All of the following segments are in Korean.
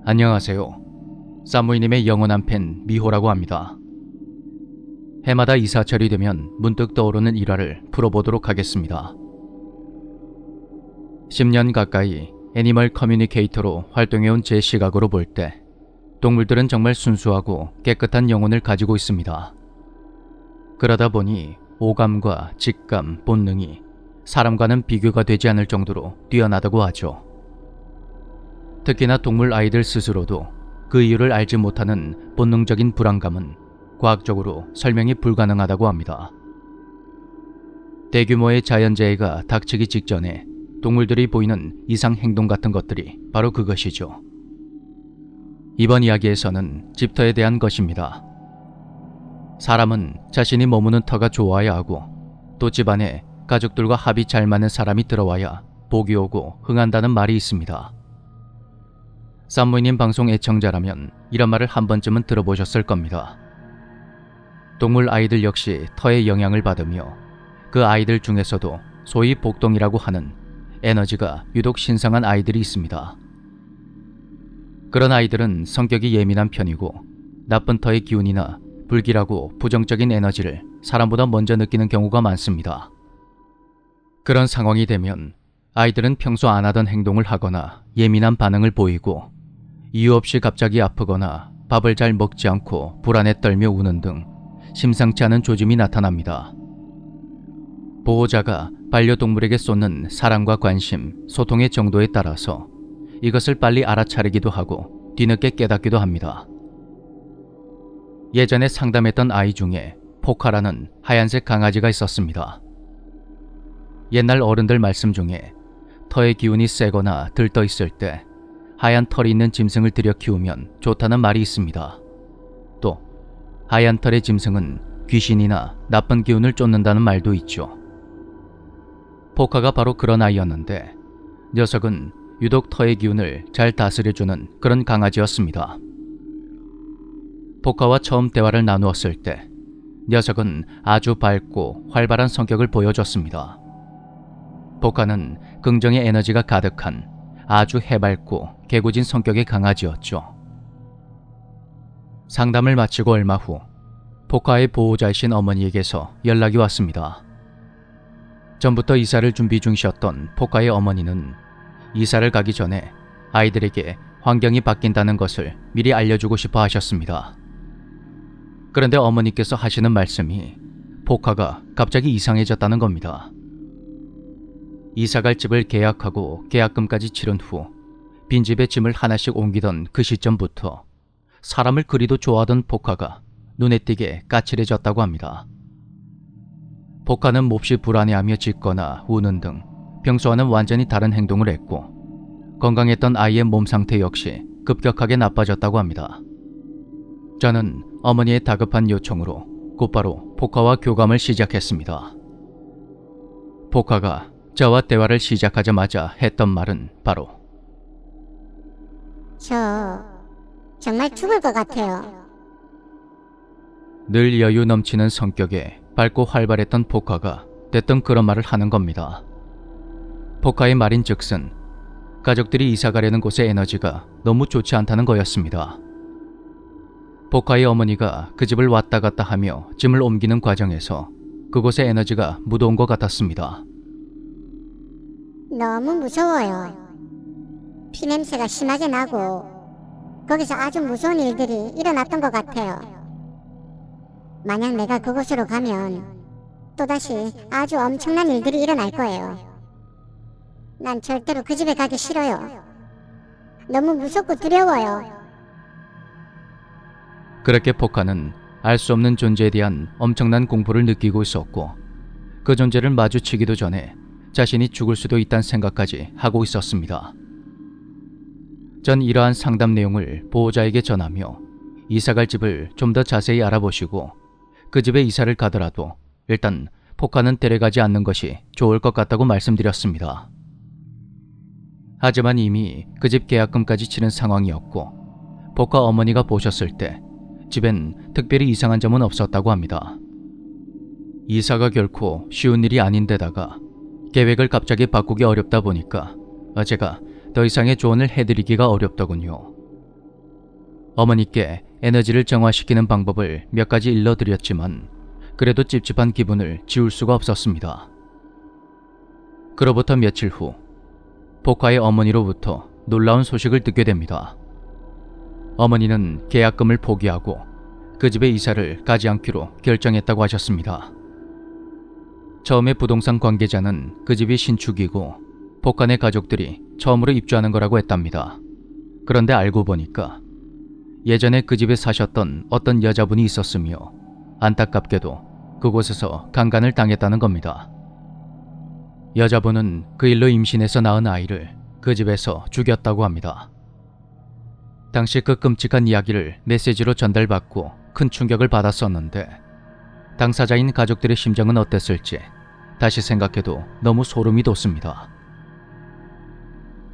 안녕하세요. 사무이님의 영원한 팬 미호라고 합니다. 해마다 이사철이 되면 문득 떠오르는 일화를 풀어보도록 하겠습니다. 10년 가까이 애니멀 커뮤니케이터로 활동해온 제 시각으로 볼 때 동물들은 정말 순수하고 깨끗한 영혼을 가지고 있습니다. 그러다 보니 오감과 직감, 본능이 사람과는 비교가 되지 않을 정도로 뛰어나다고 하죠. 특히나 동물 아이들 스스로도 그 이유를 알지 못하는 본능적인 불안감은 과학적으로 설명이 불가능하다고 합니다. 대규모의 자연재해가 닥치기 직전에 동물들이 보이는 이상 행동 같은 것들이 바로 그것이죠. 이번 이야기에서는 집터에 대한 것입니다. 사람은 자신이 머무는 터가 좋아야 하고 또 집안에 가족들과 합이 잘 맞는 사람이 들어와야 복이 오고 흥한다는 말이 있습니다. 쌈무이님 방송 애청자라면 이런 말을 한 번쯤은 들어보셨을 겁니다. 동물 아이들 역시 터의 영향을 받으며 그 아이들 중에서도 소위 복동이라고 하는 에너지가 유독 신성한 아이들이 있습니다. 그런 아이들은 성격이 예민한 편이고 나쁜 터의 기운이나 불길하고 부정적인 에너지를 사람보다 먼저 느끼는 경우가 많습니다. 그런 상황이 되면 아이들은 평소 안 하던 행동을 하거나 예민한 반응을 보이고 이유 없이 갑자기 아프거나 밥을 잘 먹지 않고 불안에 떨며 우는 등 심상치 않은 조짐이 나타납니다. 보호자가 반려동물에게 쏟는 사랑과 관심, 소통의 정도에 따라서 이것을 빨리 알아차리기도 하고 뒤늦게 깨닫기도 합니다. 예전에 상담했던 아이 중에 포카라는 하얀색 강아지가 있었습니다. 옛날 어른들 말씀 중에 터의 기운이 세거나 들떠 있을 때 하얀 털이 있는 짐승을 들여 키우면 좋다는 말이 있습니다. 또 하얀 털의 짐승은 귀신이나 나쁜 기운을 쫓는다는 말도 있죠. 포카가 바로 그런 아이였는데 녀석은 유독 터의 기운을 잘 다스려주는 그런 강아지였습니다. 포카와 처음 대화를 나누었을 때 녀석은 아주 밝고 활발한 성격을 보여줬습니다. 포카는 긍정의 에너지가 가득한 아주 해맑고 개구진 성격의 강아지였죠. 상담을 마치고 얼마 후 포카의 보호자이신 어머니에게서 연락이 왔습니다. 전부터 이사를 준비 중이셨던 포카의 어머니는 이사를 가기 전에 아이들에게 환경이 바뀐다는 것을 미리 알려주고 싶어 하셨습니다. 그런데 어머니께서 하시는 말씀이 포카가 갑자기 이상해졌다는 겁니다. 이사갈 집을 계약하고 계약금까지 치른 후 빈집에 짐을 하나씩 옮기던 그 시점부터 사람을 그리도 좋아하던 포카가 눈에 띄게 까칠해졌다고 합니다. 포카는 몹시 불안해하며 짖거나 우는 등 평소와는 완전히 다른 행동을 했고 건강했던 아이의 몸 상태 역시 급격하게 나빠졌다고 합니다. 저는 어머니의 다급한 요청으로 곧바로 포카와 교감을 시작했습니다. 포카가 저와 대화를 시작하자마자 했던 말은 바로 저 정말 죽을 것 같아요. 늘 여유 넘치는 성격에 밝고 활발했던 포카가 때떤 그런 말을 하는 겁니다. 포카의 말인즉슨 가족들이 이사가려는 곳의 에너지가 너무 좋지 않다는 거였습니다. 포카의 어머니가 그 집을 왔다 갔다 하며 짐을 옮기는 과정에서 그곳의 에너지가 무더운 것 같았습니다. 너무 무서워요. 피냄새가 심하게 나고 거기서 아주 무서운 일들이 일어났던 것 같아요. 만약 내가 그곳으로 가면 또다시 아주 엄청난 일들이 일어날 거예요. 난 절대로 그 집에 가기 싫어요. 너무 무섭고 두려워요. 그렇게 포카는 알 수 없는 존재에 대한 엄청난 공포를 느끼고 있었고 그 존재를 마주치기도 전에 자신이 죽을 수도 있다는 생각까지 하고 있었습니다. 전 이러한 상담 내용을 보호자에게 전하며 이사갈 집을 좀 더 자세히 알아보시고 그 집에 이사를 가더라도 일단 포카는 데려가지 않는 것이 좋을 것 같다고 말씀드렸습니다. 하지만 이미 그 집 계약금까지 치른 상황이었고 포카 어머니가 보셨을 때 집엔 특별히 이상한 점은 없었다고 합니다. 이사가 결코 쉬운 일이 아닌데다가 계획을 갑자기 바꾸기 어렵다 보니까 제가 더 이상의 조언을 해드리기가 어렵더군요. 어머니께 에너지를 정화시키는 방법을 몇 가지 일러드렸지만 그래도 찝찝한 기분을 지울 수가 없었습니다. 그로부터 며칠 후 포카의 어머니로부터 놀라운 소식을 듣게 됩니다. 어머니는 계약금을 포기하고 그 집에 이사를 가지 않기로 결정했다고 하셨습니다. 처음에 부동산 관계자는 그 집이 신축이고 포카네 가족들이 처음으로 입주하는 거라고 했답니다. 그런데 알고 보니까 예전에 그 집에 사셨던 어떤 여자분이 있었으며 안타깝게도 그곳에서 강간을 당했다는 겁니다. 여자분은 그 일로 임신해서 낳은 아이를 그 집에서 죽였다고 합니다. 당시 그 끔찍한 이야기를 메시지로 전달받고 큰 충격을 받았었는데 당사자인 가족들의 심정은 어땠을지 다시 생각해도 너무 소름이 돋습니다.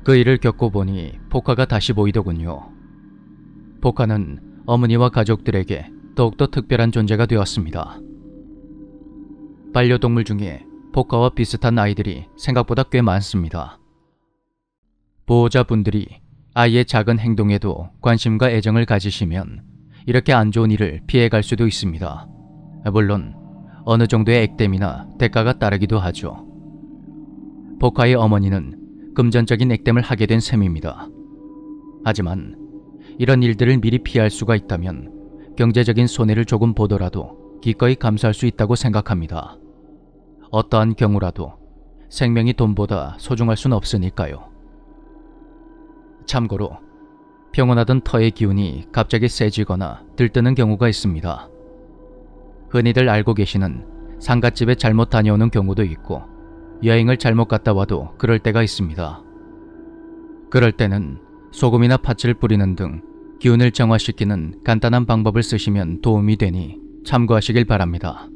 그 일을 겪어보니 포카가 다시 보이더군요. 포카는 어머니와 가족들에게 더욱더 특별한 존재가 되었습니다. 반려동물 중에 포카와 비슷한 아이들이 생각보다 꽤 많습니다. 보호자분들이 아이의 작은 행동에도 관심과 애정을 가지시면 이렇게 안 좋은 일을 피해갈 수도 있습니다. 물론 어느 정도의 액땜이나 대가가 따르기도 하죠. 포카의 어머니는 금전적인 액땜을 하게 된 셈입니다. 하지만 이런 일들을 미리 피할 수가 있다면 경제적인 손해를 조금 보더라도 기꺼이 감수할 수 있다고 생각합니다. 어떠한 경우라도 생명이 돈보다 소중할 순 없으니까요. 참고로 평온하던 터의 기운이 갑자기 세지거나 들뜨는 경우가 있습니다. 흔히들 알고 계시는 상갓집에 잘못 다녀오는 경우도 있고 여행을 잘못 갔다 와도 그럴 때가 있습니다. 그럴 때는 소금이나 팥을 뿌리는 등 기운을 정화시키는 간단한 방법을 쓰시면 도움이 되니 참고하시길 바랍니다.